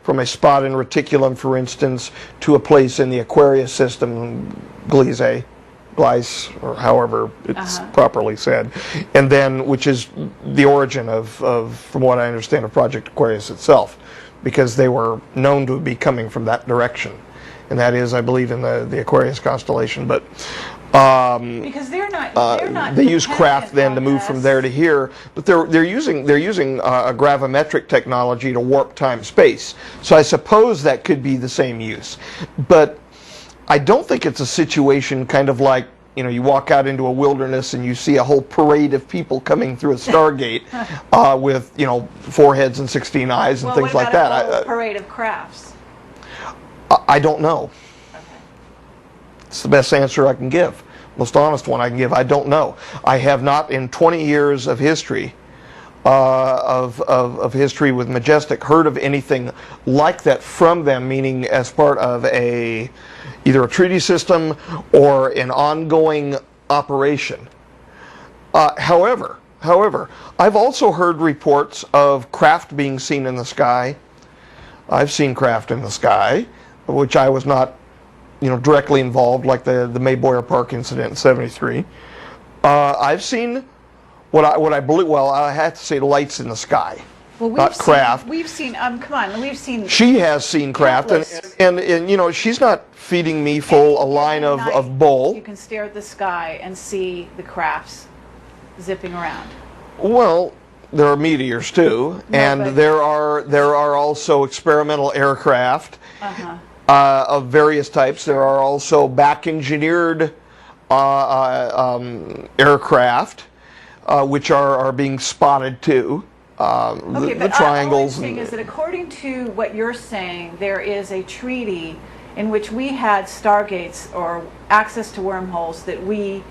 from a spot in reticulum, for instance, to a place in the Aquarius system, Gliese, or however it's properly said, and then which is the origin of, from what I understand, of Project Aquarius itself, because they were known to be coming from that direction, and that is, I believe, in the Aquarius constellation. But because they're not they use craft then to move from there to here, but they're using a gravimetric technology to warp time space. So I suppose that could be the same use, but I don't think it's a situation kind of like you walk out into a wilderness and you see a whole parade of people coming through a Stargate with, four heads and 16 eyes and things like that. What about a whole parade of crafts? I don't know. Okay. It's the best answer I can give. Most honest one I can give. I don't know. I have not, in 20 years of history, of history with Majestic, heard of anything like that from them, meaning as part of either a treaty system or an ongoing operation. However, I've also heard reports of craft being seen in the sky. I've seen craft in the sky, which I was not, directly involved, like the May Boyer Park incident in '73. I've seen what I believe. Well, I have to say lights in the sky, not craft. We've seen. Come on, we've seen. She has seen craft, and she's not feeding me a line of bull. You can stare at the sky and see the crafts zipping around. Well, there are meteors too, and there are also experimental aircraft of various types. There are also back-engineered aircraft, which are being spotted too. The triangles. All I'm saying is that according to what you're saying, there is a treaty in which we had stargates or access to wormholes that we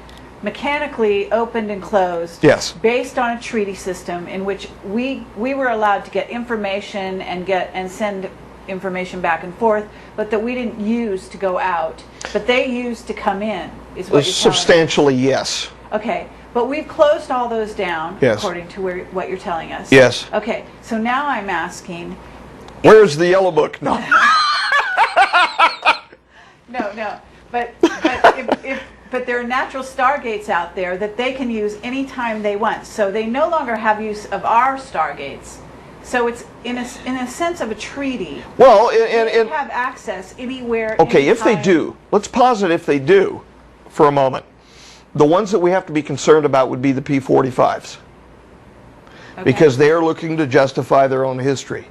mechanically opened and closed, yes, based on a treaty system in which we were allowed to get information and send information back and forth, but that we didn't use to go out, but they used to come in, is what you're substantially telling us. Yes. Okay, but we've closed all those down, yes, according to what you're telling us. Yes. Okay, so now I'm asking, where's the yellow book? No. No, but but there are natural stargates out there that they can use anytime they want. So they no longer have use of our stargates. So it's in a sense of a treaty. Well, they have access anywhere. Okay, if they anytime. do, let's posit if they do, for a moment. The ones that we have to be concerned about would be the P-45s, because they are looking to justify their own history.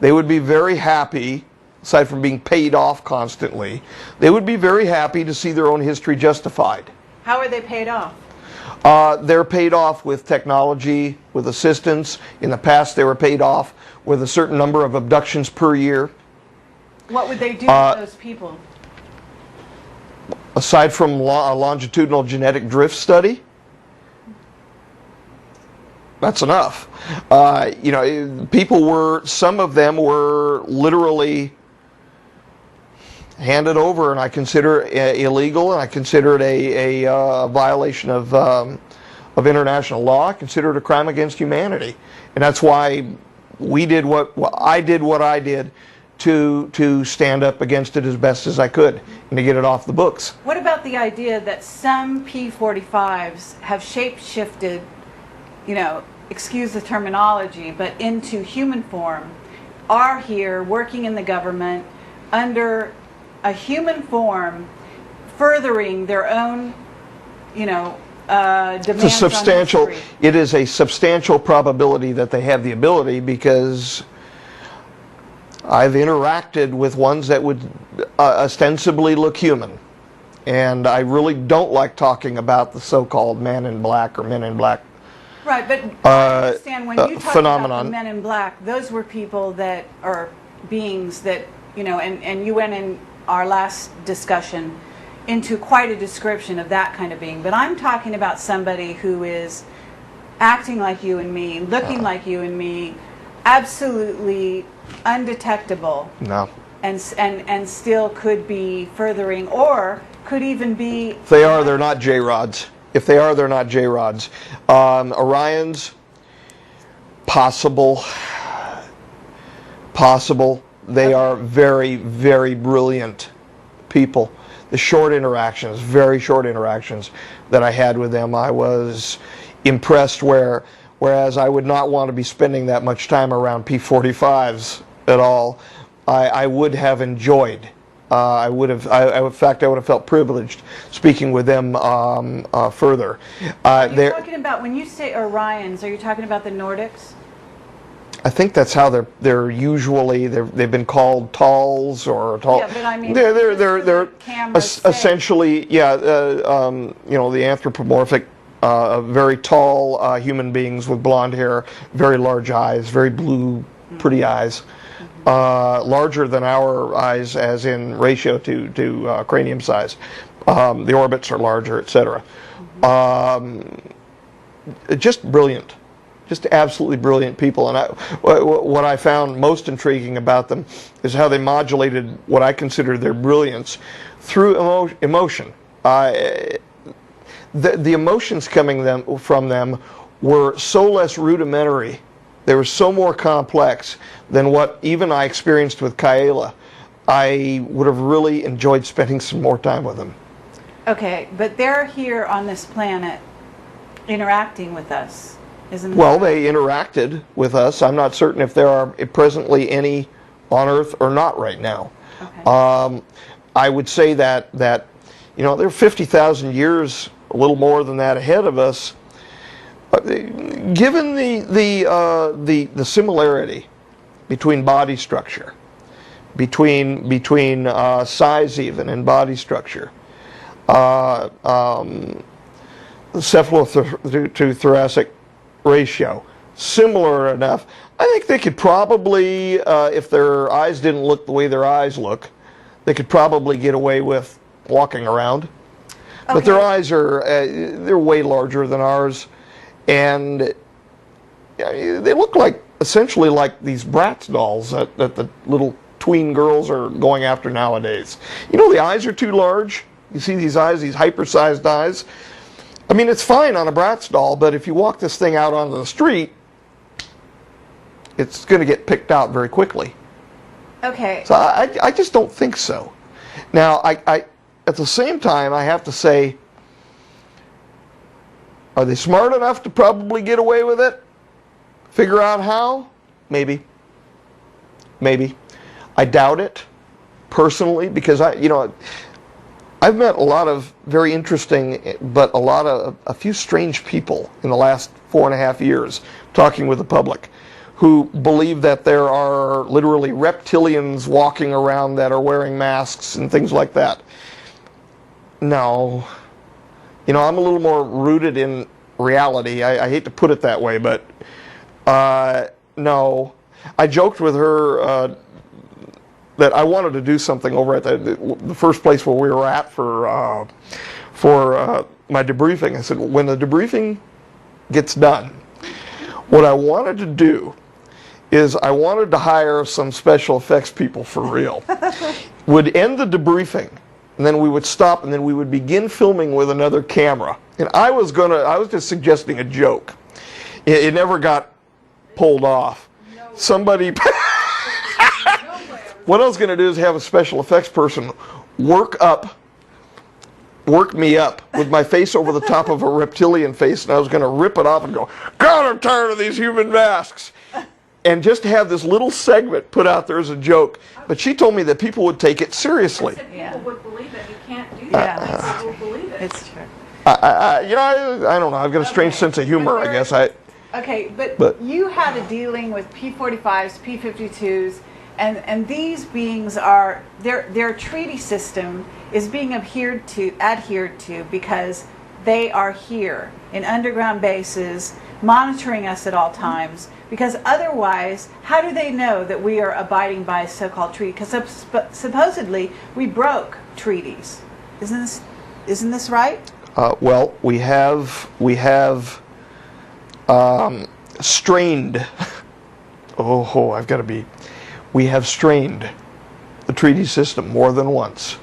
They would be very happy. Aside from being paid off constantly, they would be very happy to see their own history justified. How are they paid off? They're paid off with technology, with assistance. In the past, they were paid off with a certain number of abductions per year. What would they do with those people? Aside from a longitudinal genetic drift study, that's enough. Some of them were literally handed over, and I consider it illegal, and I consider it a violation of international law. I consider it a crime against humanity, and that's why I did what I did to stand up against it as best as I could and to get it off the books. What about the idea that some P-45s have shape-shifted, excuse the terminology, but into human form, are here working in the government under a human form, furthering their own, demands It's a substantial. on history? It is a substantial probability that they have the ability, because I've interacted with ones that would ostensibly look human, and I really don't like talking about the so-called man in black or men in black. Right, but I understand when you talk phenomenon. about the men in black, those were people that are beings that, and you went in our last discussion into quite a description of that kind of being. But I'm talking about somebody who is acting like you and me, looking like you and me, absolutely undetectable. No. And still could be furthering, or could even be... If they are, they're not J-rods. If they are, they're not J-rods. Orions, possible. They are very, very brilliant people. The very short interactions that I had with them, I was impressed, whereas I would not want to be spending that much time around P-45s at all. I would have enjoyed. In fact, I would have felt privileged speaking with them further. Are you talking about, when you say Orions, are you talking about the Nordics? I think that's how they're usually they've been called talls or tall. Yeah, but I mean, they're camera's sake. essentially you know, the anthropomorphic, very tall human beings with blonde hair, very large eyes, very blue, pretty eyes, larger than our eyes as in ratio to cranium size. The orbits are larger, etc. Just brilliant. Just absolutely brilliant people, and what I found most intriguing about them is how they modulated what I consider their brilliance through emotion. The emotions coming from them were so less rudimentary, they were so more complex than what even I experienced with Kaela. I would have really enjoyed spending some more time with them. Okay, but they're here on this planet interacting with us. Isn't Well, they interacted with us. I'm not certain if there are presently any on Earth or not right now. Okay. I would say that you know, they're 50,000 years, a little more than that, ahead of us. Given the similarity between body structure, between size even and body structure, cephalothoracic to thoracic ratio, similar enough. I think they could probably, if their eyes didn't look the way their eyes look, they could probably get away with walking around. Okay. But their eyes are, they're way larger than ours, and they look like, essentially like these Bratz dolls that the little tween girls are going after nowadays. You know, the eyes are too large. You see these eyes, these hyper-sized eyes. I mean, it's fine on a Bratz doll, but if you walk this thing out onto the street, it's going to get picked out very quickly. Okay. So I just don't think so. Now, I at the same time, I have to say, are they smart enough to probably get away with it? Figure out how? Maybe. Maybe. I doubt it, personally, because I've met a lot of very interesting, but a few strange people in the last 4.5 years talking with the public who believe that there are literally reptilians walking around that are wearing masks and things like that. No. You know, I'm a little more rooted in reality. I hate to put it that way, but no. I joked with her that I wanted to do something over at the first place where we were at for my debriefing. I said, when the debriefing gets done, what I wanted to do is I wanted to hire some special effects people for real. Would end the debriefing, and then we would stop, and then we would begin filming with another camera. And I was just suggesting a joke. It never got pulled off. Somebody. What I was going to do is have a special effects person work me up with my face over the top of a reptilian face, and I was going to rip it off and go, God, I'm tired of these human masks. And just have this little segment put out there as a joke. But she told me that people would take it seriously. I said people would believe it. You can't do that. Yeah, People will believe it. it's true. I don't know. I've got a strange sense of humor, I guess. Okay, but you had a dealing with P-45s, P-52s, and these beings are, their treaty system is being adhered to because they are here in underground bases, monitoring us at all times. Because otherwise, how do they know that we are abiding by a so-called treaty? Because supposedly we broke treaties. Isn't this right? Well, we have strained. We have strained the treaty system more than once.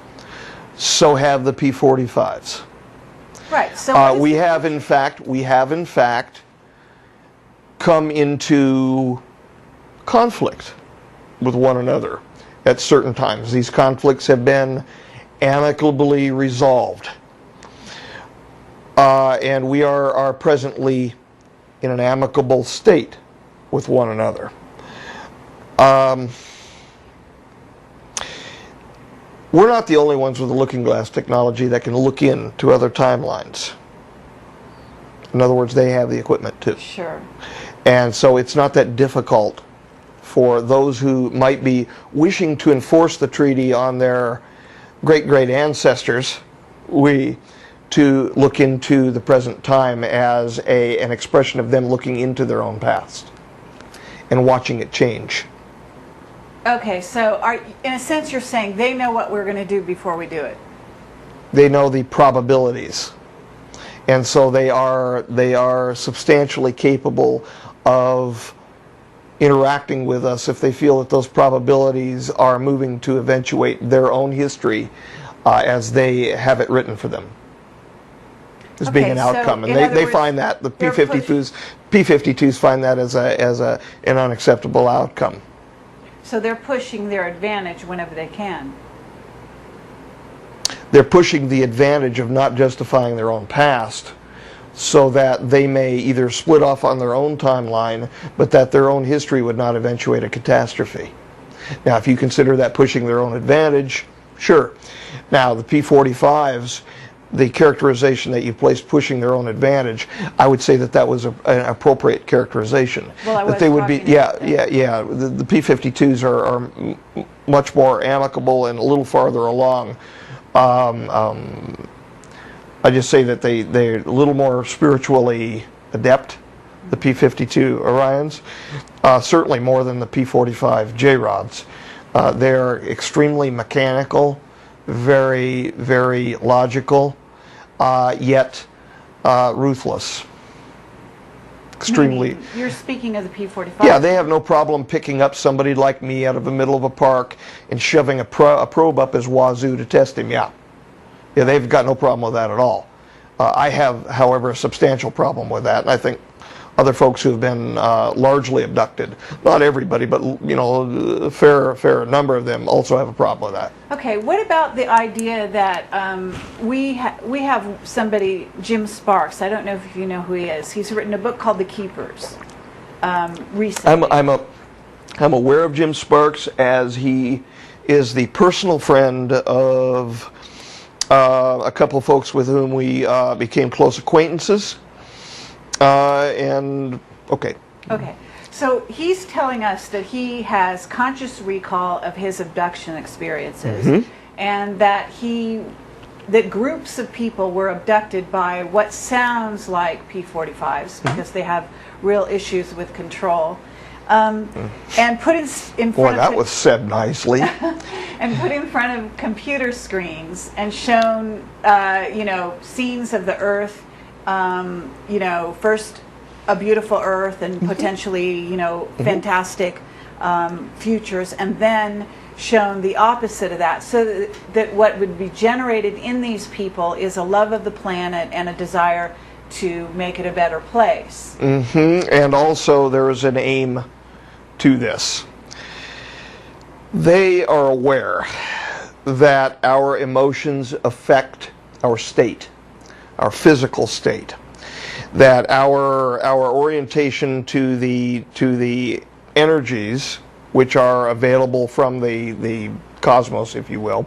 So have the P-45s. Right. So we have in fact come into conflict with one another at certain times. These conflicts have been amicably resolved. And we are presently in an amicable state with one another. We're not the only ones with the looking glass technology that can look into other timelines. In other words, they have the equipment too. Sure. And so it's not that difficult for those who might be wishing to enforce the treaty on their great-great ancestors, to look into the present time as an expression of them looking into their own past and watching it change. Okay, so in a sense you're saying they know what we're going to do before we do it. They know the probabilities, and so they are substantially capable of interacting with us if they feel that those probabilities are moving to eventuate their own history as they have it written for them as being Okay, an so outcome. And in other they words, find that, the they're P-52s find that as an unacceptable outcome. So they're pushing their advantage whenever they can. They're pushing the advantage of not justifying their own past so that they may either split off on their own timeline, but that their own history would not eventuate a catastrophe. Now, if you consider that pushing their own advantage, sure. Now, the P-45s, the characterization that you placed pushing their own advantage, I would say that was an appropriate characterization. Well, I was that they would be, talking about that. yeah. The P-52s are much more amicable and a little farther along. I just say that they're a little more spiritually adept, the P-52 Orions, certainly more than the P-45 J-Rods. They're extremely mechanical, very, very logical, yet ruthless. Extremely. You're speaking of the P-45. Yeah, they have no problem picking up somebody like me out of the middle of a park and shoving a probe up his wazoo to test him. Yeah, they've got no problem with that at all. I have, however, a substantial problem with that, and I think other folks who have been largely abducted, not everybody, but a fair number of them also have a problem with that. Okay, what about the idea that we have somebody, Jim Sparks, I don't know if you know who he is. He's written a book called The Keepers recently. I'm aware of Jim Sparks, as he is the personal friend of a couple of folks with whom we became close acquaintances. Okay. So he's telling us that he has conscious recall of his abduction experiences, and that groups of people were abducted by what sounds like P-45s because they have real issues with control, and put in front Boy, of that was said nicely. and put in front of computer screens and shown scenes of the Earth. First a beautiful Earth and potentially, fantastic futures, and then shown the opposite of that, so that what would be generated in these people is a love of the planet and a desire to make it a better place. And also there is an aim to this. They are aware that our emotions affect our state, our physical state, that our orientation to the energies which are available from the cosmos, if you will,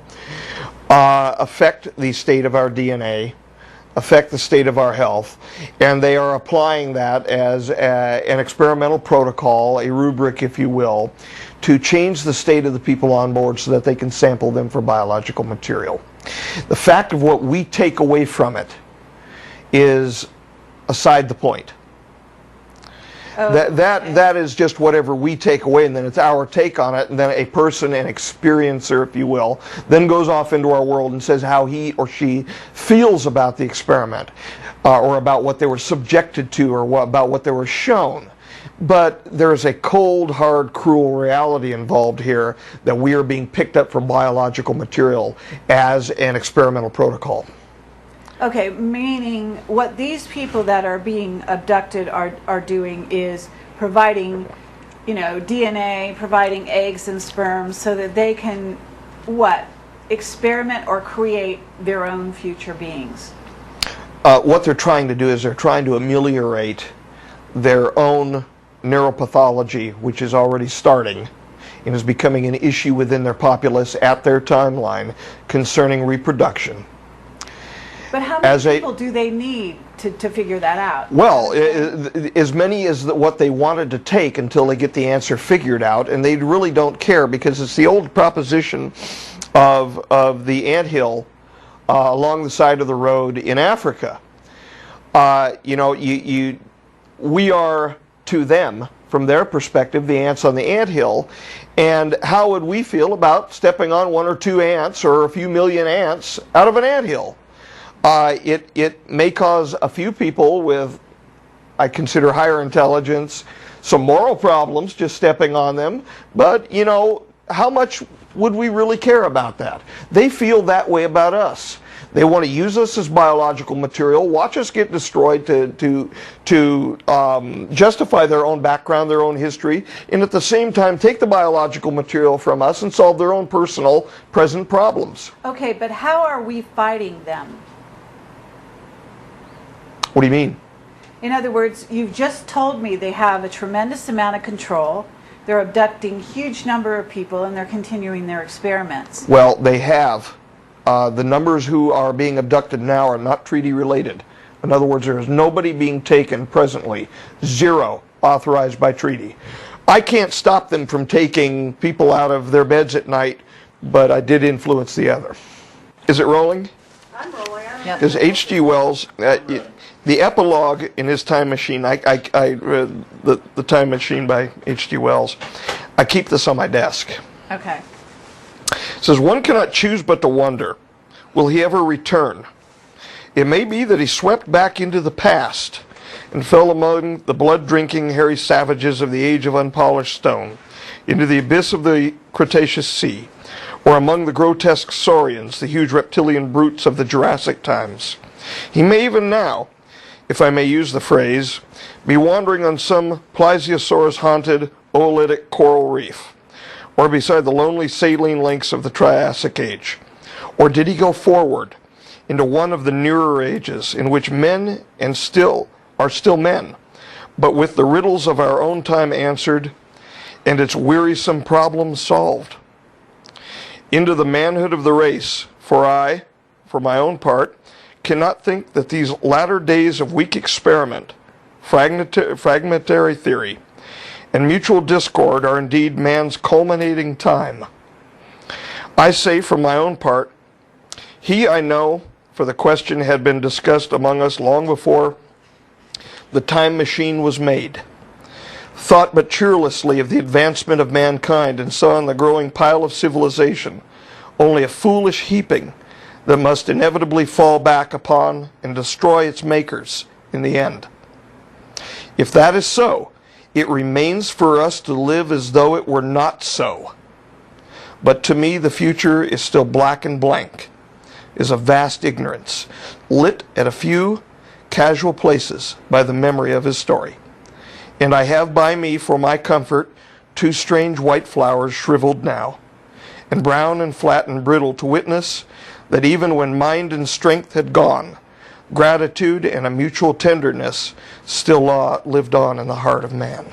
affect the state of our DNA, affect the state of our health, and they are applying that as an experimental protocol, a rubric, if you will, to change the state of the people on board so that they can sample them for biological material. The fact of what we take away from it is aside the point. That is just whatever we take away, and then it's our take on it, and then a person, an experiencer, if you will, then goes off into our world and says how he or she feels about the experiment, or about what they were subjected to, or about what they were shown. But there's a cold, hard, cruel reality involved here that we are being picked up for biological material as an experimental protocol. Okay, meaning what these people that are being abducted are doing is providing, DNA, providing eggs and sperm so that they can, experiment or create their own future beings. What they're trying to do is they're trying to ameliorate their own neuropathology, which is already starting and is becoming an issue within their populace at their timeline concerning reproduction. But how as many a people do they need to figure that out? well, as many as what they wanted to take until they get the answer figured out, and they really don't care because it's the old proposition of the anthill along the side of the road in Africa. You know, we are to them, from their perspective, the ants on the anthill, and how would we feel about stepping on 1 or 2 ants or a few million ants out of an anthill? It may cause a few people with, I consider, higher intelligence, some moral problems just stepping on them, but, you know, how much would we really care about that? They feel that way about us. They want to use us as biological material, watch us get destroyed to justify their own background, their own history, and at the same time take the biological material from us and solve their own personal present problems. Okay, but how are we fighting them? What do you mean? In other words, you've just told me they have a tremendous amount of control. They're abducting huge number of people and they're continuing their experiments. Well, they have. The numbers who are being abducted now are not treaty related. In other words, there is nobody being taken presently. 0 authorized by treaty. I can't stop them from taking people out of their beds at night, but I did influence the other. Is it rolling? I'm rolling. Yep. Because H.G. Wells, the epilogue in his Time Machine, I read the Time Machine by H.G. Wells. I keep this on my desk. Okay. It says, one cannot choose but to wonder, will he ever return? It may be that he swept back into the past and fell among the blood-drinking, hairy savages of the age of unpolished stone, into the abyss of the Cretaceous Sea, or among the grotesque saurians, the huge reptilian brutes of the Jurassic times. He may even now, if I may use the phrase, be wandering on some plesiosaurus-haunted oolitic coral reef, or beside the lonely saline links of the Triassic Age? Or did he go forward into one of the nearer ages in which men are still men, but with the riddles of our own time answered and its wearisome problems solved? Into the manhood of the race, for I, for my own part, cannot think that these latter days of weak experiment, fragmentary theory, and mutual discord are indeed man's culminating time. I say for my own part, he I know, for the question had been discussed among us long before the time machine was made, thought but cheerlessly of the advancement of mankind and saw in the growing pile of civilization only a foolish heaping that must inevitably fall back upon and destroy its makers in the end. If that is so, it remains for us to live as though it were not so. But to me the future is still black and blank, is a vast ignorance, lit at a few casual places by the memory of his story. And I have by me for my comfort 2 strange white flowers shriveled now, and brown and flat and brittle, to witness that even when mind and strength had gone, gratitude and a mutual tenderness still lived on in the heart of man.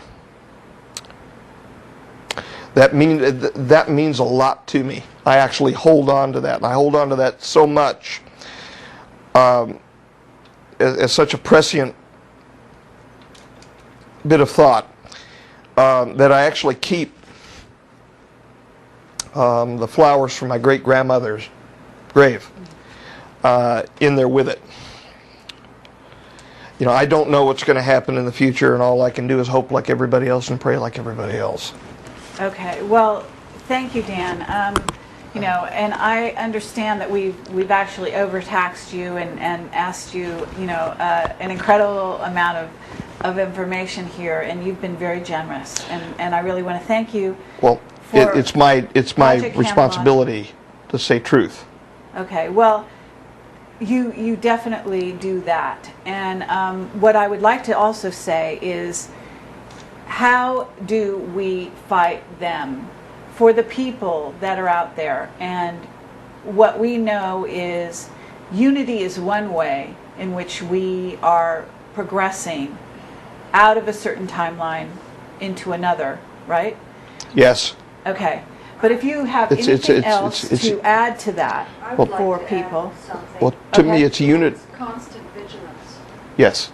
That means a lot to me. I actually hold on to that, and I hold on to that so much as such a prescient bit of thought that I actually keep the flowers from my great-grandmother's grave in there with it. You know, I don't know what's going to happen in the future, and all I can do is hope like everybody else and pray like everybody else. Okay. Well, thank you, Dan. You know, and I understand that we've actually overtaxed you and asked you, you know, an incredible amount of information here, and you've been very generous, and I really want to thank you. Well, it's my responsibility to say truth. Okay. Well, you definitely do that, and what I would like to also say is, how do we fight them? For the people that are out there, and what we know is unity is one way in which we are progressing out of a certain timeline into another, right? Yes. Okay. But if you have It's- anything it's- else it's- to add to that I would like for to add people, something. Well, to Okay. me, it's a unit. Constant vigilance. Yes,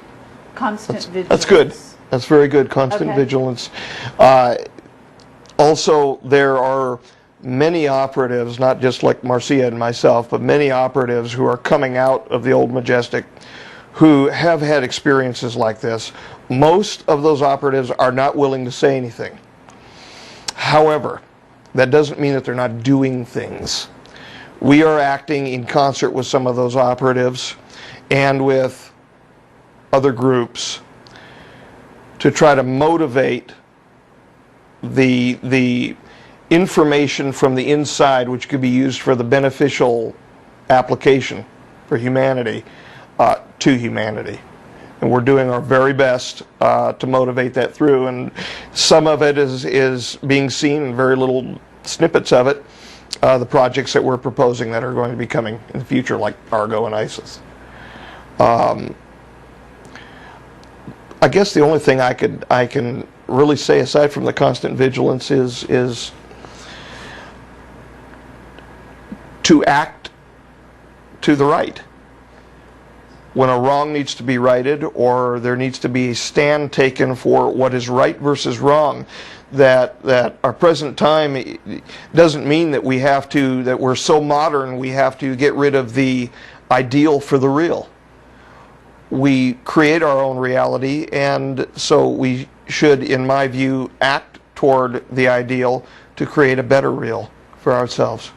constant vigilance. that's good. That's very good. Constant Okay. vigilance. Also, there are many operatives, not just like Marcia and myself, but many operatives who are coming out of the old Majestic who have had experiences like this. Most of those operatives are not willing to say anything. However, that doesn't mean that they're not doing things. We are acting in concert with some of those operatives and with other groups to try to motivate the information from the inside, which could be used for the beneficial application for humanity, to humanity. And we're doing our very best to motivate that through. And some of it is being seen in very little snippets of it. The projects that we're proposing that are going to be coming in the future, like Argo and ISIS. I guess the only thing I can really say aside from the constant vigilance is to act to the right. When a wrong needs to be righted, or there needs to be a stand taken for what is right versus wrong, that our present time doesn't mean that that we're so modern we have to get rid of the ideal for the real. We create our own reality, and so we should, in my view, act toward the ideal to create a better real for ourselves.